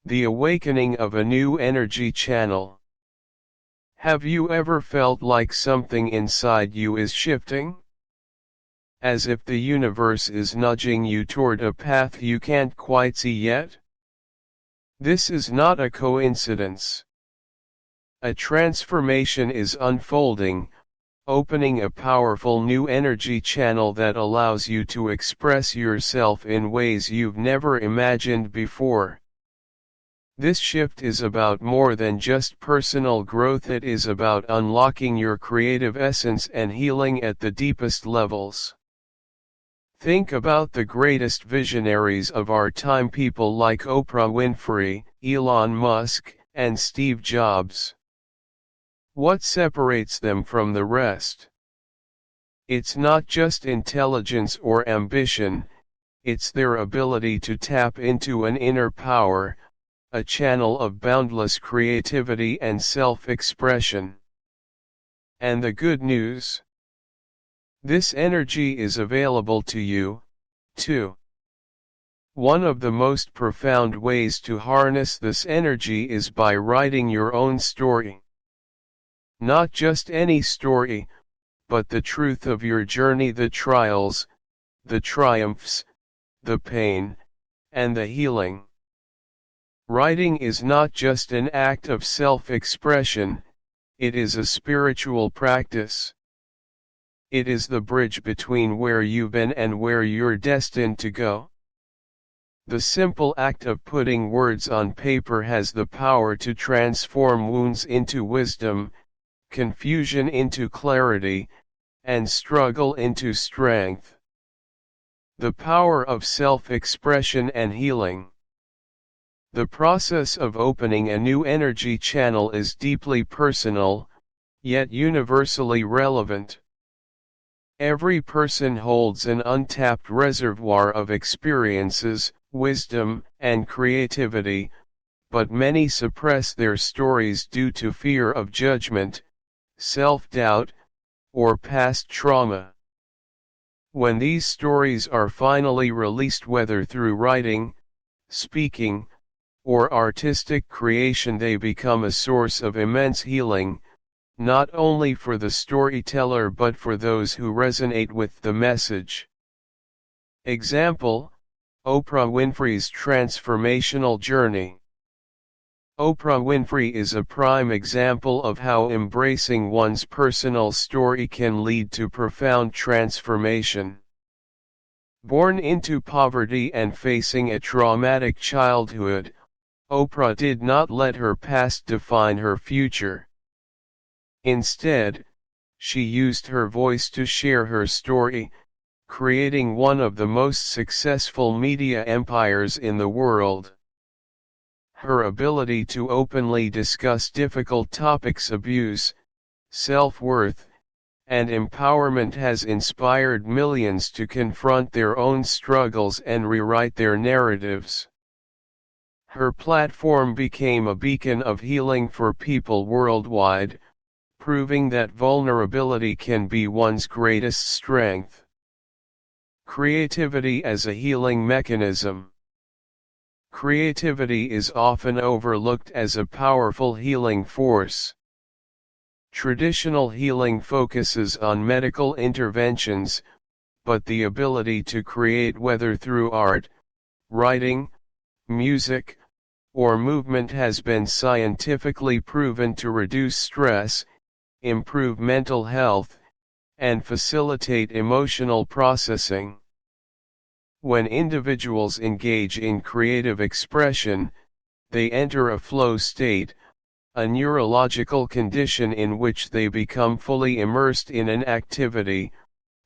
The awakening of a new energy channel. Have you ever felt like something inside you is shifting? As if the universe is nudging you toward a path you can't quite see yet? This is not a coincidence. A transformation is unfolding, opening a powerful new energy channel that allows you to express yourself in ways you've never imagined before. This shift is about more than just personal growth. It is about unlocking your creative essence and healing at the deepest levels. Think about the greatest visionaries of our time, people like Oprah Winfrey, Elon Musk, and Steve Jobs. What separates them from the rest? It's not just intelligence or ambition, it's their ability to tap into an inner power, a channel of boundless creativity and self-expression. And the good news? This energy is available to you, too. One of the most profound ways to harness this energy is by writing your own story. Not just any story, but the truth of your journey, the trials, the triumphs, the pain, and the healing. Writing is not just an act of self-expression, it is a spiritual practice. It is the bridge between where you've been and where you're destined to go. The simple act of putting words on paper has the power to transform wounds into wisdom, confusion into clarity, and struggle into strength. The power of self-expression and healing. The process of opening a new energy channel is deeply personal, yet universally relevant. Every person holds an untapped reservoir of experiences, wisdom, and creativity, but many suppress their stories due to fear of judgment, self-doubt, or past trauma. When these stories are finally released, whether through writing, speaking, or artistic creation, they become a source of immense healing, not only for the storyteller but for those who resonate with the message. Example: Oprah Winfrey's transformational journey. Oprah Winfrey is a prime example of how embracing one's personal story can lead to profound transformation. Born into poverty and facing a traumatic childhood, Oprah did not let her past define her future. Instead, she used her voice to share her story, creating one of the most successful media empires in the world. Her ability to openly discuss difficult topics, abuse, self-worth, and empowerment has inspired millions to confront their own struggles and rewrite their narratives. Her platform became a beacon of healing for people worldwide, proving that vulnerability can be one's greatest strength. Creativity as a healing mechanism. Creativity is often overlooked as a powerful healing force. Traditional healing focuses on medical interventions, but the ability to create, whether through art, writing, music, or movement, has been scientifically proven to reduce stress, improve mental health, and facilitate emotional processing. When individuals engage in creative expression, they enter a flow state, a neurological condition in which they become fully immersed in an activity,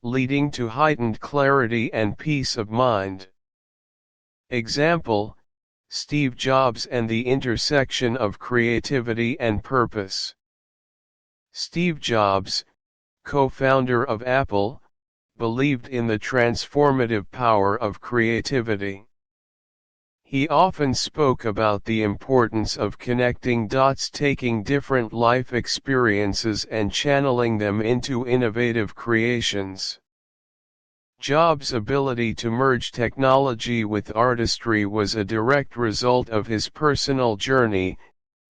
leading to heightened clarity and peace of mind. Example: Steve Jobs and the intersection of creativity and purpose. Steve Jobs, co-founder of Apple, believed in the transformative power of creativity. He often spoke about the importance of connecting dots, taking different life experiences and channeling them into innovative creations. Jobs' ability to merge technology with artistry was a direct result of his personal journey,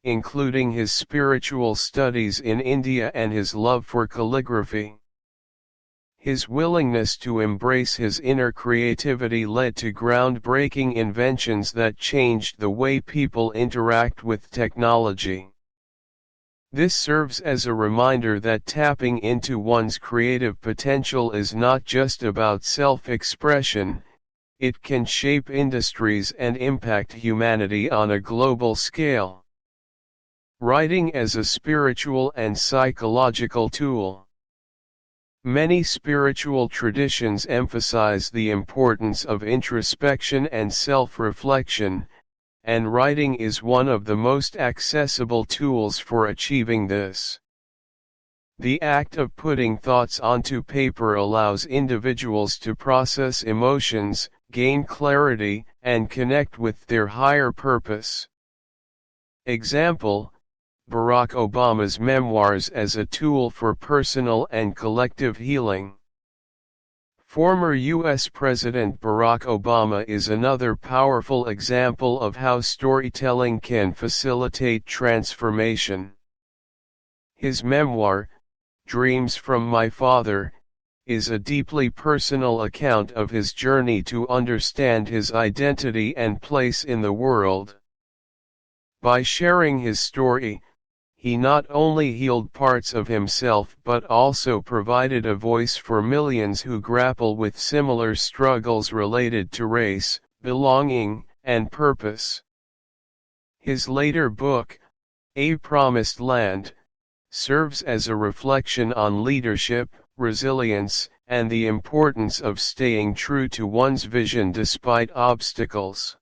including his spiritual studies in India and his love for calligraphy. His willingness to embrace his inner creativity led to groundbreaking inventions that changed the way people interact with technology. This serves as a reminder that tapping into one's creative potential is not just about self-expression, it can shape industries and impact humanity on a global scale. Writing as a spiritual and psychological tool. Many spiritual traditions emphasize the importance of introspection and self-reflection, and writing is one of the most accessible tools for achieving this. The act of putting thoughts onto paper allows individuals to process emotions, gain clarity, and connect with their higher purpose. Example: Barack Obama's memoirs as a tool for personal and collective healing. Former U.S. President Barack Obama is another powerful example of how storytelling can facilitate transformation. His memoir, Dreams from My Father, is a deeply personal account of his journey to understand his identity and place in the world. By sharing his story, he not only healed parts of himself but also provided a voice for millions who grapple with similar struggles related to race, belonging, and purpose. His later book, A Promised Land, serves as a reflection on leadership, resilience, and the importance of staying true to one's vision despite obstacles.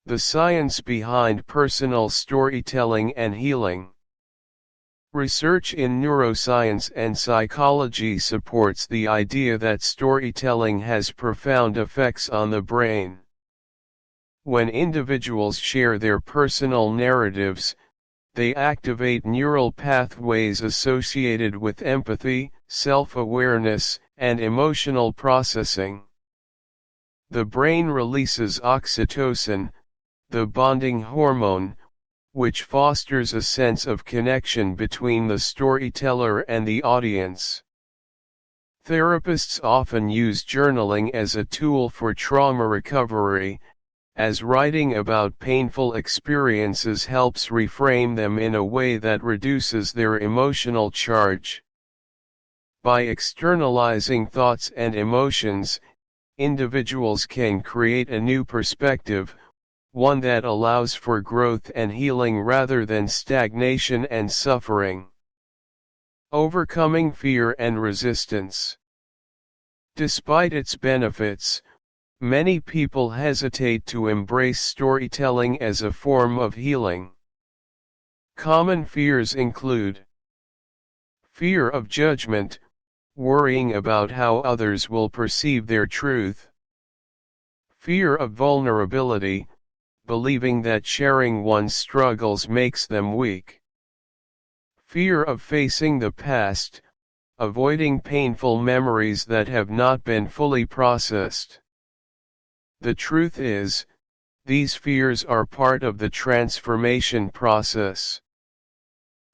The science behind personal storytelling and healing. Research in neuroscience and psychology supports the idea that storytelling has profound effects on the brain. When individuals share their personal narratives, they activate neural pathways associated with empathy, self-awareness, and emotional processing. The brain releases oxytocin, the bonding hormone, which fosters a sense of connection between the storyteller and the audience. Therapists often use journaling as a tool for trauma recovery, as writing about painful experiences helps reframe them in a way that reduces their emotional charge. By externalizing thoughts and emotions, individuals can create a new perspective, one that allows for growth and healing rather than stagnation and suffering. Overcoming fear and resistance. Despite its benefits, many people hesitate to embrace storytelling as a form of healing. Common fears include fear of judgment, worrying about how others will perceive their truth. Fear of vulnerability, believing that sharing one's struggles makes them weak. Fear of facing the past, avoiding painful memories that have not been fully processed. The truth is, these fears are part of the transformation process.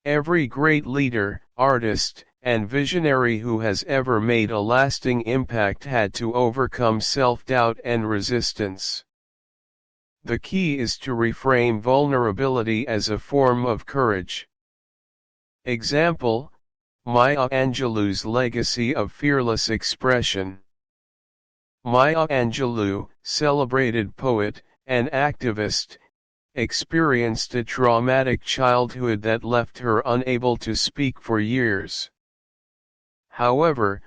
Every great leader, artist, and visionary who has ever made a lasting impact had to overcome self-doubt and resistance. The key is to reframe vulnerability as a form of courage. Example: Maya Angelou's legacy of fearless expression. Maya Angelou, celebrated poet and activist, experienced a traumatic childhood that left her unable to speak for years. However,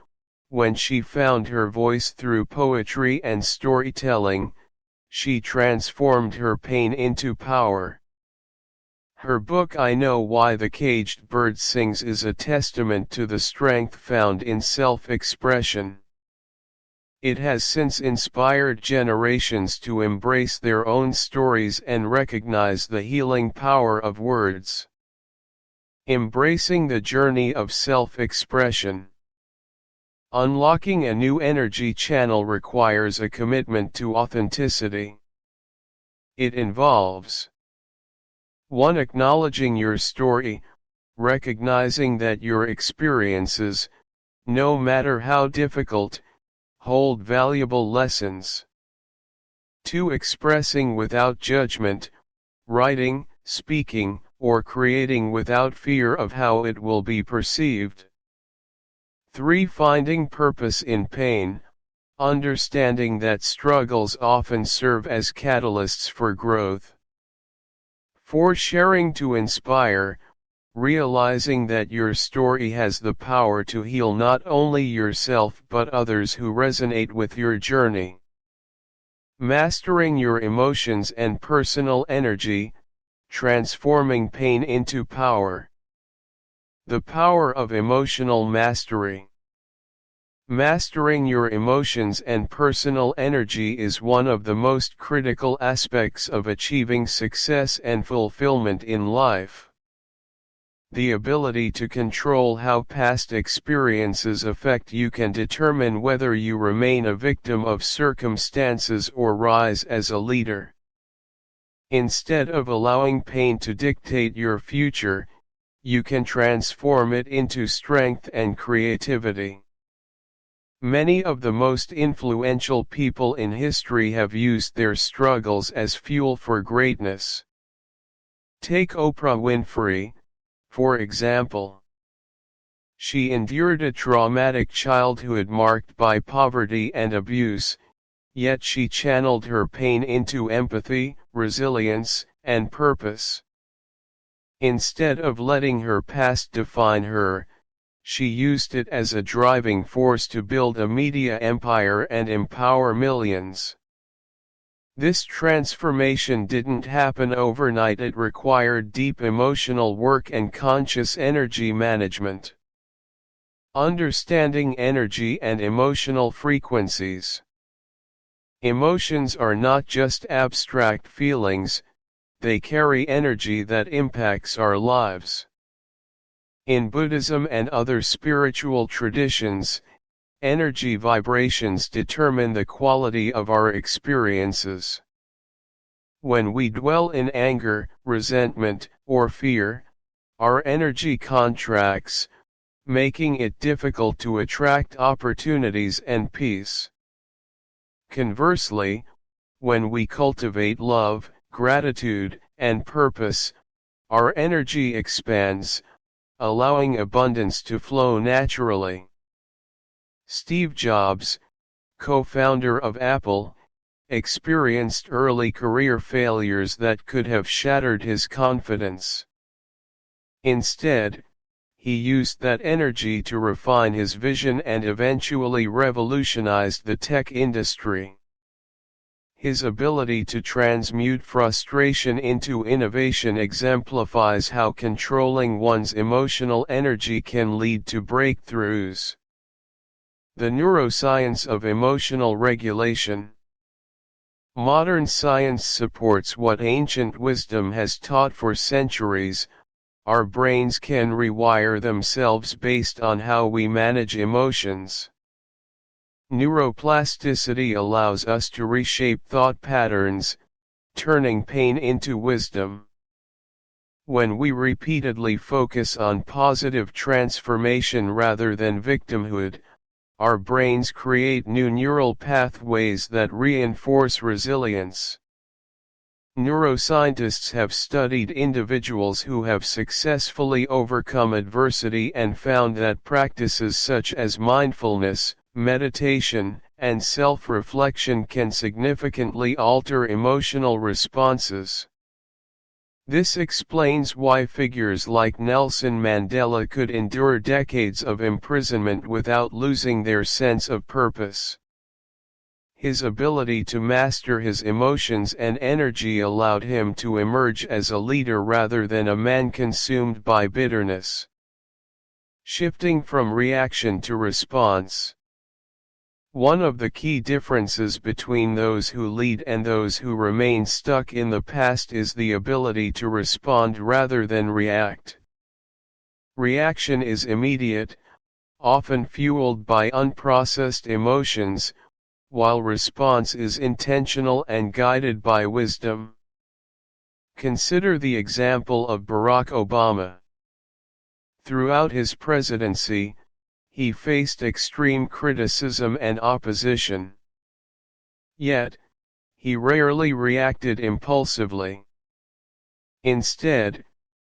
when she found her voice through poetry and storytelling, she transformed her pain into power. Her book I Know Why the Caged Bird Sings is a testament to the strength found in self-expression. It has since inspired generations to embrace their own stories and recognize the healing power of words. Embracing the journey of self-expression. Unlocking a new energy channel requires a commitment to authenticity. It involves 1. Acknowledging your story, recognizing that your experiences, no matter how difficult, hold valuable lessons. 2. Expressing without judgment, writing, speaking, or creating without fear of how it will be perceived. 3. Finding purpose in pain, understanding that struggles often serve as catalysts for growth. 4. Sharing to inspire, realizing that your story has the power to heal not only yourself but others who resonate with your journey. Mastering your emotions and personal energy, transforming pain into power. The power of emotional mastery. Mastering your emotions and personal energy is one of the most critical aspects of achieving success and fulfillment in life. The ability to control how past experiences affect you can determine whether you remain a victim of circumstances or rise as a leader. Instead of allowing pain to dictate your future, you can transform it into strength and creativity. Many of the most influential people in history have used their struggles as fuel for greatness. Take Oprah Winfrey, for example. She endured a traumatic childhood marked by poverty and abuse, yet she channeled her pain into empathy, resilience, and purpose. Instead of letting her past define her, she used it as a driving force to build a media empire and empower millions. This transformation didn't happen overnight. It required deep emotional work and conscious energy management. Understanding energy and emotional frequencies. Emotions are not just abstract feelings, they carry energy that impacts our lives. In Buddhism and other spiritual traditions, energy vibrations determine the quality of our experiences. When we dwell in anger, resentment, or fear, our energy contracts, making it difficult to attract opportunities and peace. Conversely, when we cultivate love, gratitude, and purpose, our energy expands, allowing abundance to flow naturally. Steve Jobs, co-founder of Apple, experienced early career failures that could have shattered his confidence. Instead, he used that energy to refine his vision and eventually revolutionized the tech industry. His ability to transmute frustration into innovation exemplifies how controlling one's emotional energy can lead to breakthroughs. The neuroscience of emotional regulation. Modern science supports what ancient wisdom has taught for centuries. Our brains can rewire themselves based on how we manage emotions. Neuroplasticity allows us to reshape thought patterns, turning pain into wisdom. When we repeatedly focus on positive transformation rather than victimhood, our brains create new neural pathways that reinforce resilience. Neuroscientists have studied individuals who have successfully overcome adversity and found that practices such as mindfulness, meditation, and self-reflection can significantly alter emotional responses. This explains why figures like Nelson Mandela could endure decades of imprisonment without losing their sense of purpose. His ability to master his emotions and energy allowed him to emerge as a leader rather than a man consumed by bitterness. Shifting from reaction to response. One of the key differences between those who lead and those who remain stuck in the past is the ability to respond rather than react. Reaction is immediate, often fueled by unprocessed emotions, while response is intentional and guided by wisdom. Consider the example of Barack Obama. Throughout his presidency, he faced extreme criticism and opposition. Yet, he rarely reacted impulsively. Instead,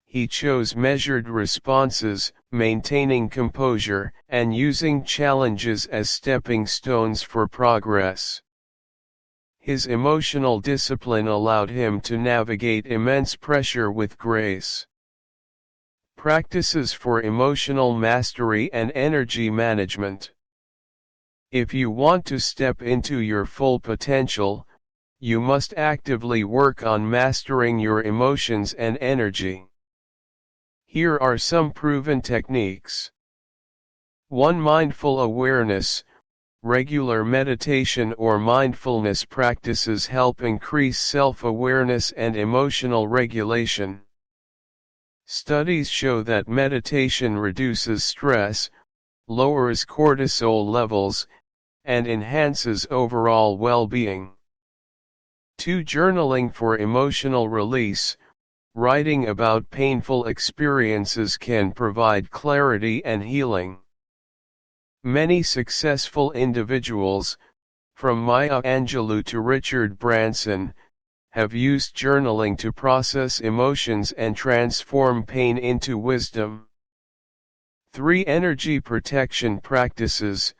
he chose measured responses, maintaining composure, and using challenges as stepping stones for progress. His emotional discipline allowed him to navigate immense pressure with grace. Practices for emotional mastery and energy management. If you want to step into your full potential, you must actively work on mastering your emotions and energy. Here are some proven techniques. 1. Mindful awareness. Regular meditation or mindfulness practices help increase self-awareness and emotional regulation. Studies show that meditation reduces stress, lowers cortisol levels, and enhances overall well-being. 2. Journaling for emotional release. Writing about painful experiences can provide clarity and healing. Many successful individuals, from Maya Angelou to Richard Branson, have used journaling to process emotions and transform pain into wisdom. 3. Energy protection practices.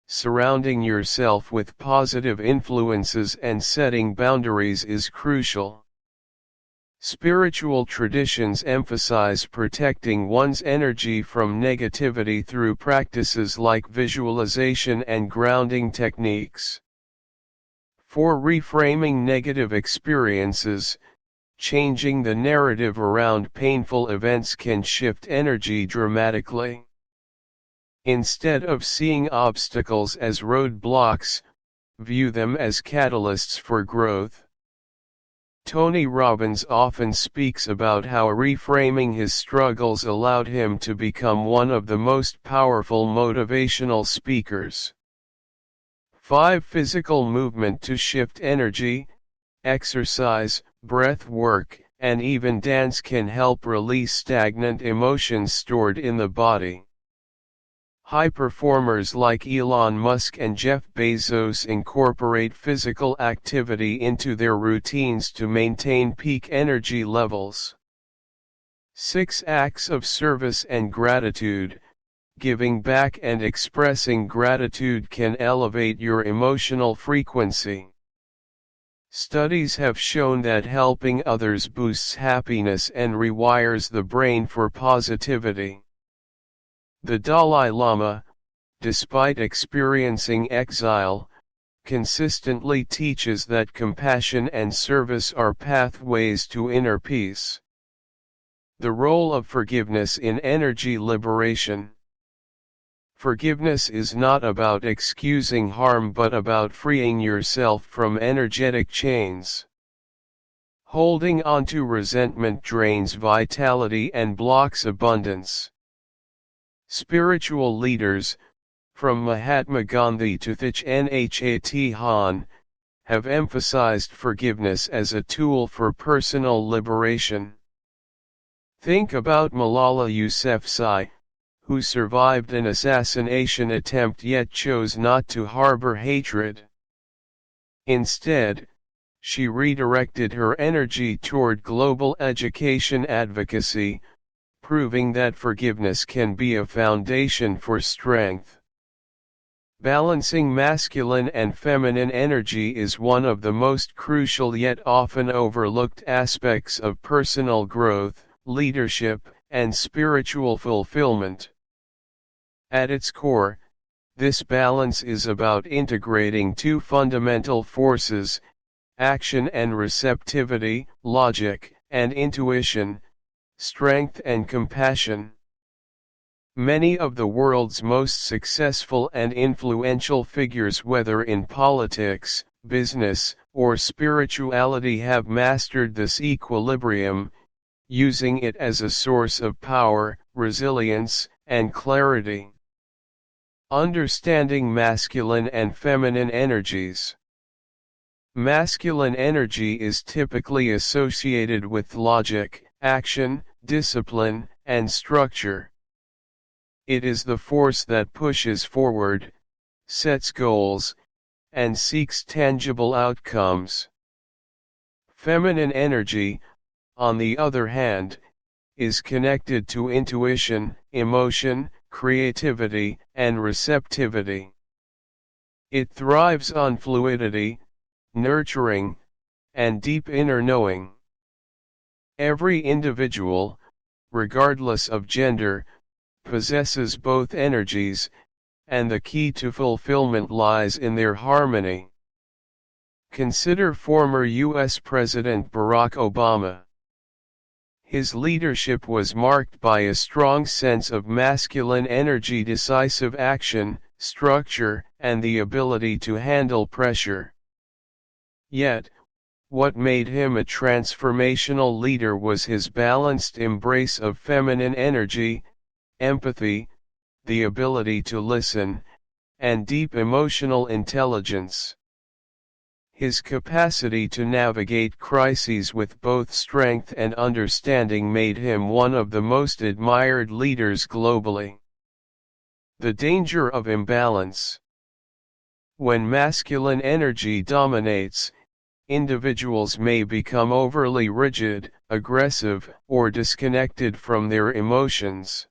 Surrounding yourself with positive influences and setting boundaries is crucial. Spiritual traditions emphasize protecting one's energy from negativity through practices like visualization and grounding techniques. 4. Reframing negative experiences. Changing the narrative around painful events can shift energy dramatically. Instead of seeing obstacles as roadblocks, view them as catalysts for growth. Tony Robbins often speaks about how reframing his struggles allowed him to become one of the most powerful motivational speakers. 5. Physical movement to shift energy. Exercise, breath work, and even dance can help release stagnant emotions stored in the body. High performers like Elon Musk and Jeff Bezos incorporate physical activity into their routines to maintain peak energy levels. 6. Acts of service and gratitude. Giving back and expressing gratitude can elevate your emotional frequency. Studies have shown that helping others boosts happiness and rewires the brain for positivity. The Dalai Lama, despite experiencing exile, consistently teaches that compassion and service are pathways to inner peace. The role of forgiveness in energy liberation. Forgiveness is not about excusing harm but about freeing yourself from energetic chains. Holding onto resentment drains vitality and blocks abundance. Spiritual leaders, from Mahatma Gandhi to Thich Nhat Hanh, have emphasized forgiveness as a tool for personal liberation. Think about Malala Yousafzai, who survived an assassination attempt yet chose not to harbor hatred. Instead, she redirected her energy toward global education advocacy, proving that forgiveness can be a foundation for strength. Balancing masculine and feminine energy is one of the most crucial yet often overlooked aspects of personal growth, leadership, and spiritual fulfillment. At its core, this balance is about integrating two fundamental forces, action and receptivity, logic and intuition, strength and compassion. Many of the world's most successful and influential figures, whether in politics, business, or spirituality, have mastered this equilibrium, using it as a source of power, resilience, and clarity. Understanding masculine and feminine energies. Masculine energy is typically associated with logic, action, discipline, and structure. It is the force that pushes forward, sets goals, and seeks tangible outcomes. Feminine energy, on the other hand, is connected to intuition, emotion, creativity, and receptivity. It thrives on fluidity, nurturing, and deep inner knowing. Every individual, regardless of gender, possesses both energies, and the key to fulfillment lies in their harmony. Consider former U.S. President Barack Obama. His leadership was marked by a strong sense of masculine energy, decisive action, structure, and the ability to handle pressure. Yet, what made him a transformational leader was his balanced embrace of feminine energy, empathy, the ability to listen, and deep emotional intelligence. His capacity to navigate crises with both strength and understanding made him one of the most admired leaders globally. The danger of imbalance. When masculine energy dominates, individuals may become overly rigid, aggressive, or disconnected from their emotions.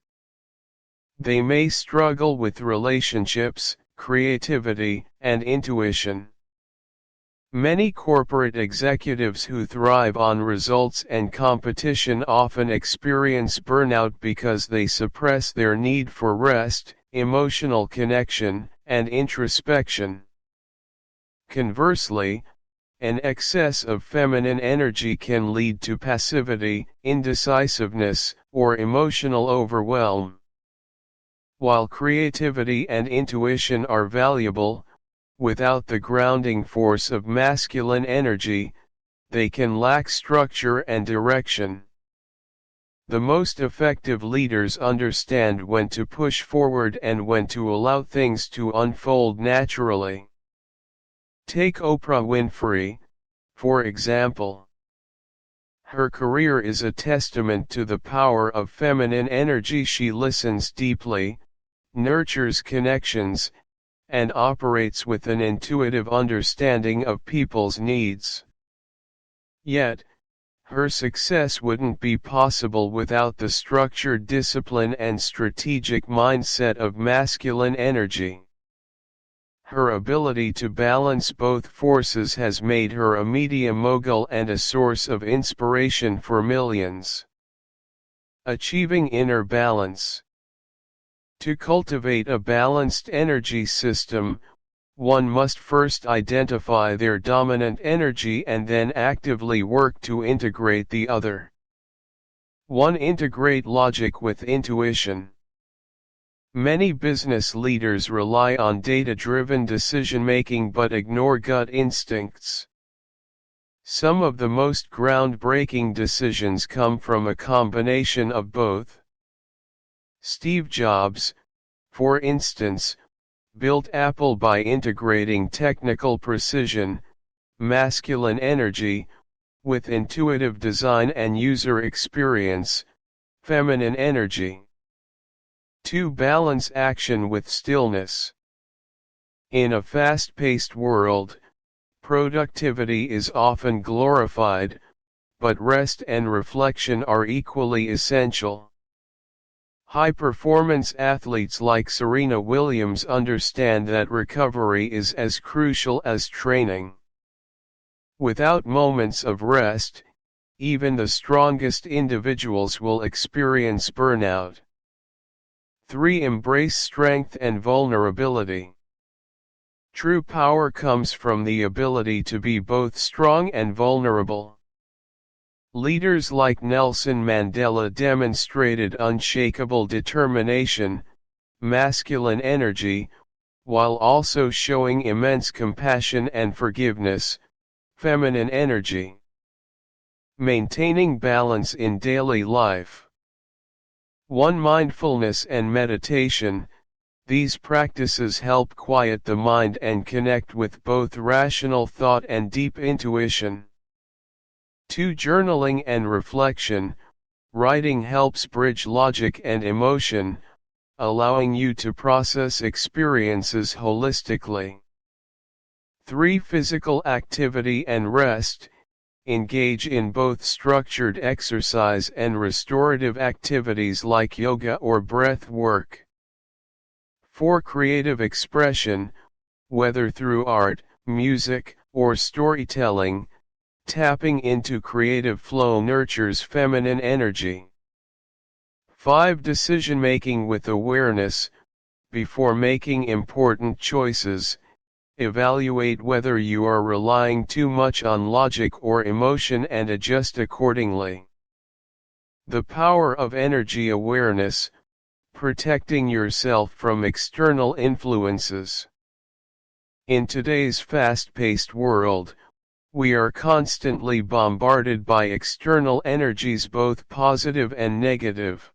They may struggle with relationships, creativity, and intuition. Many corporate executives who thrive on results and competition often experience burnout because they suppress their need for rest, emotional connection, and introspection. Conversely, an excess of feminine energy can lead to passivity, indecisiveness, or emotional overwhelm. While creativity and intuition are valuable, without the grounding force of masculine energy, they can lack structure and direction. The most effective leaders understand when to push forward and when to allow things to unfold naturally. Take Oprah Winfrey, for example. Her career is a testament to the power of feminine energy. She listens deeply, nurtures connections, and operates with an intuitive understanding of people's needs. Yet, her success wouldn't be possible without the structured discipline and strategic mindset of masculine energy. Her ability to balance both forces has made her a media mogul and a source of inspiration for millions. Achieving inner balance. To cultivate a balanced energy system, one must first identify their dominant energy and then actively work to integrate the other. 1. Integrate logic with intuition. Many business leaders rely on data-driven decision-making but ignore gut instincts. Some of the most groundbreaking decisions come from a combination of both. Steve Jobs, for instance, built Apple by integrating technical precision, masculine energy, with intuitive design and user experience, feminine energy. 2. Balance action with stillness. In a fast-paced world, productivity is often glorified, but rest and reflection are equally essential. High-performance athletes like Serena Williams understand that recovery is as crucial as training. Without moments of rest, even the strongest individuals will experience burnout. 3. Embrace strength and vulnerability. True power comes from the ability to be both strong and vulnerable. Leaders like Nelson Mandela demonstrated unshakable determination, masculine energy, while also showing immense compassion and forgiveness, feminine energy. Maintaining balance in daily life. 1. Mindfulness and meditation. These practices help quiet the mind and connect with both rational thought and deep intuition. 2. Journaling and reflection. Writing helps bridge logic and emotion, allowing you to process experiences holistically. 3. Physical activity and rest. Engage in both structured exercise and restorative activities like yoga or breath work. 4. Creative expression. Whether through art, music, or storytelling, tapping into creative flow nurtures feminine energy. 5. Decision-making with awareness. Before making important choices, evaluate whether you are relying too much on logic or emotion and adjust accordingly. The power of energy awareness, protecting yourself from external influences. In today's fast-paced world, we are constantly bombarded by external energies, both positive and negative.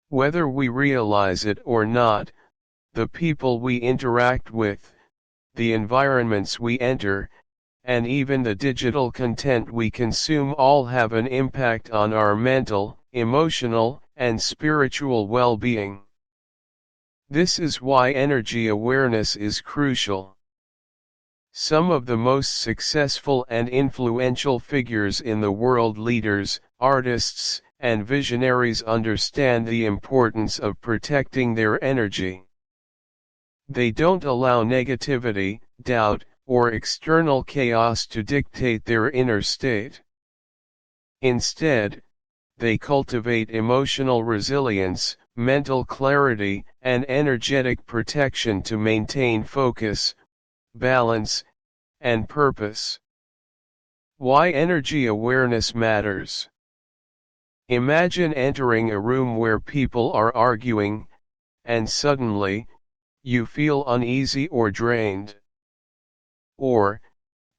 Whether we realize it or not, the people we interact with, the environments we enter, and even the digital content we consume all have an impact on our mental, emotional, and spiritual well-being. This is why energy awareness is crucial. Some of the most successful and influential figures in the world, leaders, artists, and visionaries, understand the importance of protecting their energy. They don't allow negativity, doubt, or external chaos to dictate their inner state. Instead, they cultivate emotional resilience, mental clarity, and energetic protection to maintain focus, balance, and purpose. Why energy awareness matters. Imagine entering a room where people are arguing, and suddenly, you feel uneasy or drained. Or,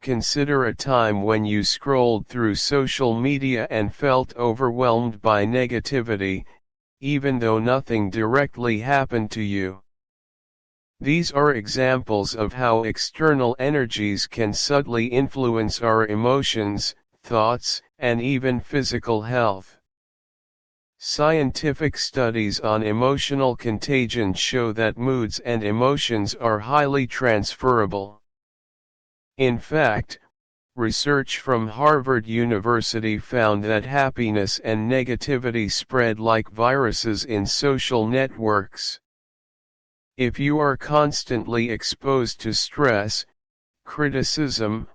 consider a time when you scrolled through social media and felt overwhelmed by negativity, even though nothing directly happened to you. These are examples of how external energies can subtly influence our emotions, thoughts, and even physical health. Scientific studies on emotional contagion show that moods and emotions are highly transferable. In fact, research from Harvard University found that happiness and negativity spread like viruses in social networks. If you are constantly exposed to stress, criticism,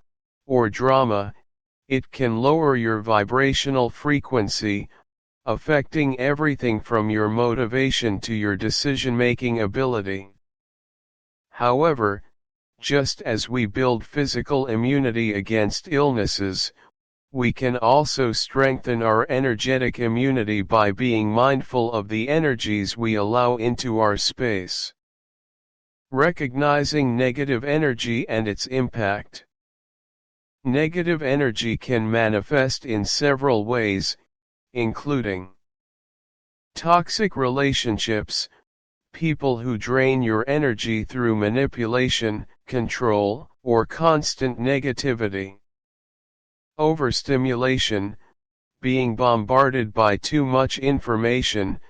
or drama, it can lower your vibrational frequency, affecting everything from your motivation to your decision-making ability. However, just as we build physical immunity against illnesses, we can also strengthen our energetic immunity by being mindful of the energies we allow into our space. Recognizing negative energy and its impact. Negative energy can manifest in several ways, including toxic relationships, people who drain your energy through manipulation, control, or constant negativity. Overstimulation, being bombarded by too much information,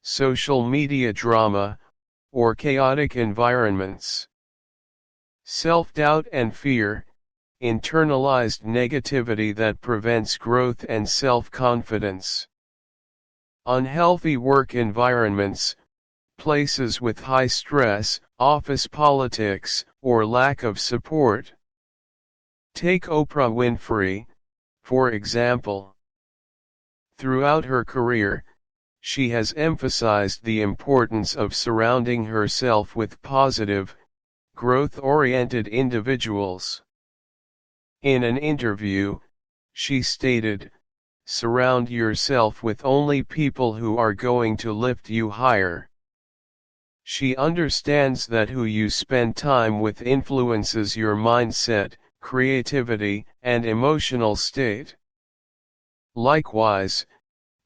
social media drama, or chaotic environments. Self-doubt and fear, internalized negativity that prevents growth and self-confidence. Unhealthy work environments, places with high stress, office politics, or lack of support. Take Oprah Winfrey, for example. Throughout her career, she has emphasized the importance of surrounding herself with positive, growth-oriented individuals. In an interview, she stated, "Surround yourself with only people who are going to lift you higher." She understands that who you spend time with influences your mindset, creativity, and emotional state. Likewise,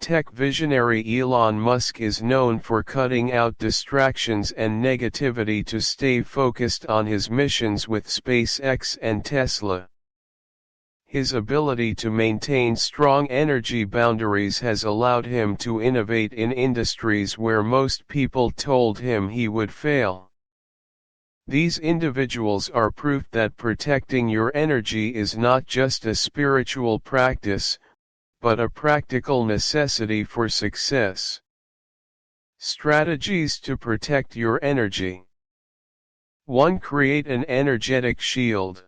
Tech visionary Elon Musk is known for cutting out distractions and negativity to stay focused on his missions with SpaceX and Tesla. His ability to maintain strong energy boundaries has allowed him to innovate in industries where most people told him he would fail. These individuals are proof that protecting your energy is not just a spiritual practice, but a practical necessity for success. Strategies to protect your energy. 1. Create an energetic shield.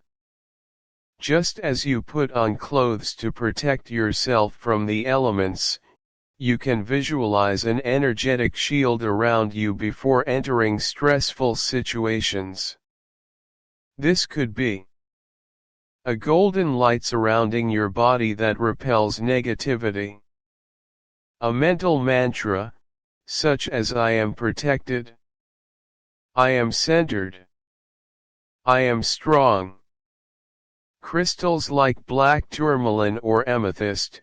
Just as you put on clothes to protect yourself from the elements, you can visualize an energetic shield around you before entering stressful situations. This could be a golden light surrounding your body that repels negativity. A mental mantra, such as I am protected, I am centered, I am strong. Crystals like black tourmaline or amethyst,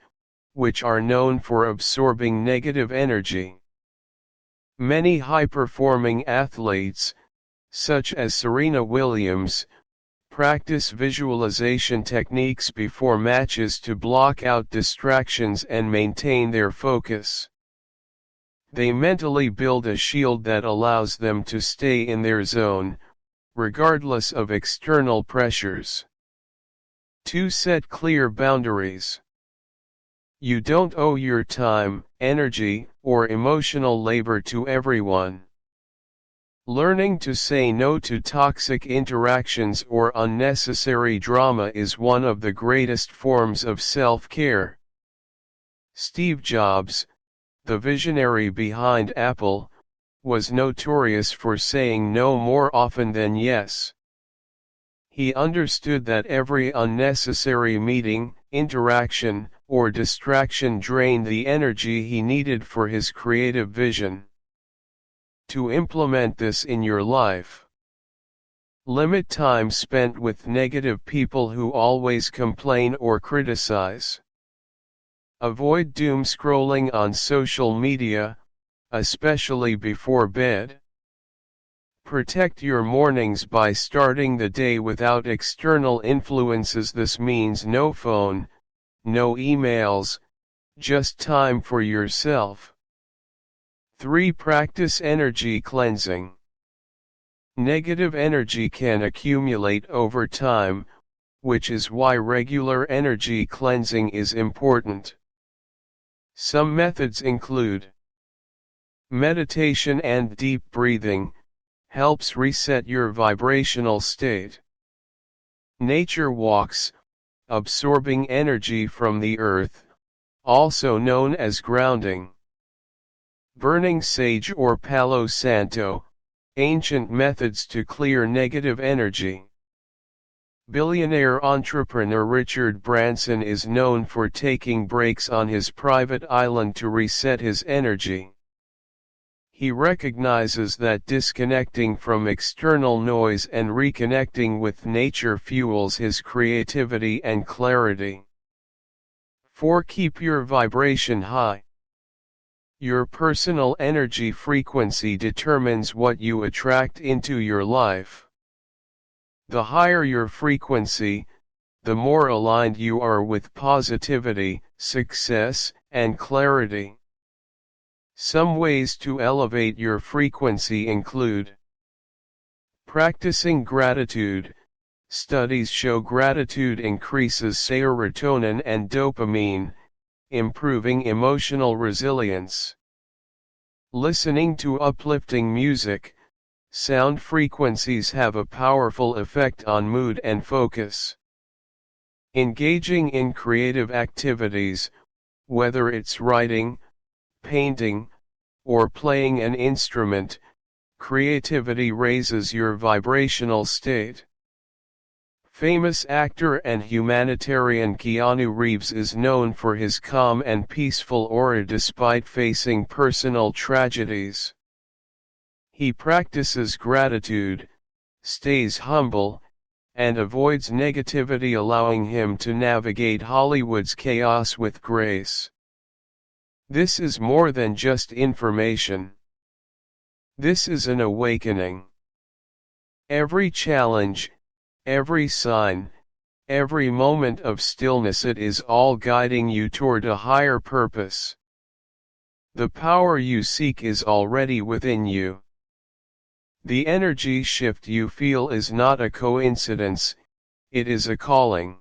which are known for absorbing negative energy. Many high-performing athletes, such as Serena Williams, practice visualization techniques before matches to block out distractions and maintain their focus. They mentally build a shield that allows them to stay in their zone, regardless of external pressures. 2. Set clear boundaries. You don't owe your time, energy, or emotional labor to everyone. Learning to say no to toxic interactions or unnecessary drama is one of the greatest forms of self-care. Steve Jobs, the visionary behind Apple, was notorious for saying no more often than yes. He understood that every unnecessary meeting, interaction, or distraction drained the energy he needed for his creative vision. To implement this in your life, limit time spent with negative people who always complain or criticize. Avoid doom scrolling on social media, especially before bed. Protect your mornings by starting the day without external influences. This means no phone, no emails, just time for yourself. 3. Practice energy cleansing. Negative energy can accumulate over time, which is why regular energy cleansing is important. Some methods include meditation and deep breathing, helps reset your vibrational state. Nature walks, absorbing energy from the earth, also known as grounding. Burning sage or Palo Santo, ancient methods to clear negative energy. Billionaire entrepreneur Richard Branson is known for taking breaks on his private island to reset his energy. He recognizes that disconnecting from external noise and reconnecting with nature fuels his creativity and clarity. 4. Keep your vibration high. Your personal energy frequency determines what you attract into your life. The higher your frequency, the more aligned you are with positivity, success, and clarity. Some ways to elevate your frequency include practicing gratitude. Studies show gratitude increases serotonin and dopamine, improving emotional resilience. Listening to uplifting music. Sound frequencies have a powerful effect on mood and focus. Engaging in creative activities, whether it's writing, painting, or playing an instrument, creativity raises your vibrational state. Famous actor and humanitarian Keanu Reeves is known for his calm and peaceful aura despite facing personal tragedies. He practices gratitude, stays humble, and avoids negativity, allowing him to navigate Hollywood's chaos with grace. This is more than just information. This is an awakening. Every challenge, every sign, every moment of stillness, it is all guiding you toward a higher purpose. The power you seek is already within you. The energy shift you feel is not a coincidence, it is a calling.